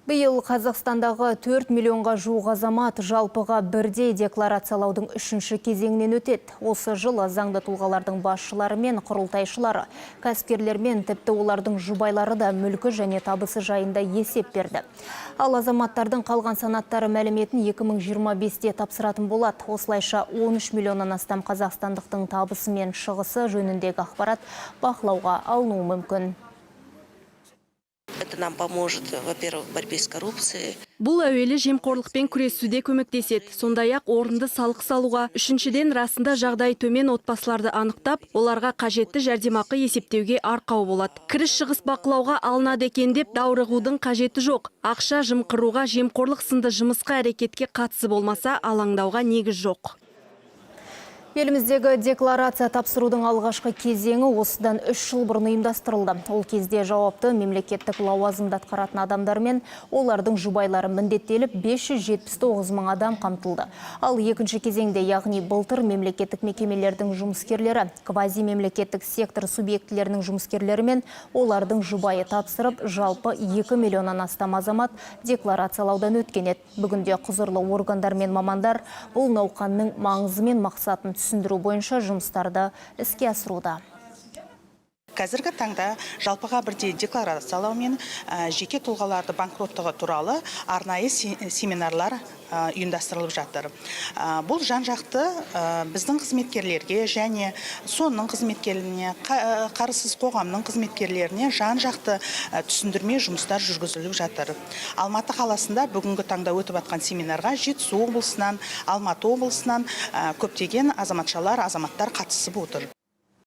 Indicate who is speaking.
Speaker 1: Биыл Қазақстандағы 4 миллионға жуық азамат жалпыға бірдей декларациялаудың үшінші кезеңінен өтеді. Осы жылы заңды тұлғалардың басшылары мен құрылтайшылары, кәсіпкерлер мен тіпті олардың жұбайлары да мүлкі және табысы жайында есеп берді. Ал азаматтардың қалған санаттары мәліметін 2025-те тапсыратын болады. Осылайша 13 миллионнан астам қазақстандықтың табысы мен шығысы жөніндегі ақпарат бақылауға алынуы мүмкін.
Speaker 2: Это нам поможет, во-первых, в борьбе с коррупцией.
Speaker 3: Бұл әуелі жемқорлықпен күресуде көмектеседі. Сондай-ақ орынды салық салуға, үшіншіден расында жағдай төмен отбасыларды анықтап, оларға қажетті жәрдемақы есептеуге арқау болады. Кіріс шығыс бақылауға алынады екен деп даурығудың қажеті жоқ. Ақша жымқыруға, жемқорлық сынды жымысқа әрекетке қатысы болмаса, алаңдауға негіз жоқ.
Speaker 1: Еліміздегі декларация тапсырудың алғашқы кезеңі осыдан 3 жыл бұрын ұйымдастырылды. Ол кезде жауапты мемлекеттік лауазымды атқаратын адамдар мен олардың жұбайлары міндеттеліп 579 мың адам қамтылды. Ал екінші кезеңде, яғни былтыр мемлекеттік мекемелердің жұмыскерлері, квази-мемлекеттік сектор субъектілерінің жұмыскерлері мен олардың жұбайы тапсырып, жалпы 2 миллионнан астам азамат декларациялаудан өткен еді. Бүгінде құзырлы органдар мен мамандар бұл науқанның маңызы мен мақсатын түсіндіру бойынша жұмыстарды іске асыруда.
Speaker 4: Қазіргі таңда жалпыға бірдей декларациялау мен жеке тұлғаларды банкроттығы туралы арнайы семинарлар ұйымдастырылып жатыр. Бұл жан-жақты біздің қызметкерлерге және сонның қызметкерлеріне, қарызсыз қоғамның қызметкерлеріне жан-жақты түсіндірме жұмыстар жүргізіліп жатыр. Алматы қаласында бүгінгі таңда өтіп жатқан семинарға Жетісу облысынан, Алматы облысынан көптеген азаматтар қатысып отыр.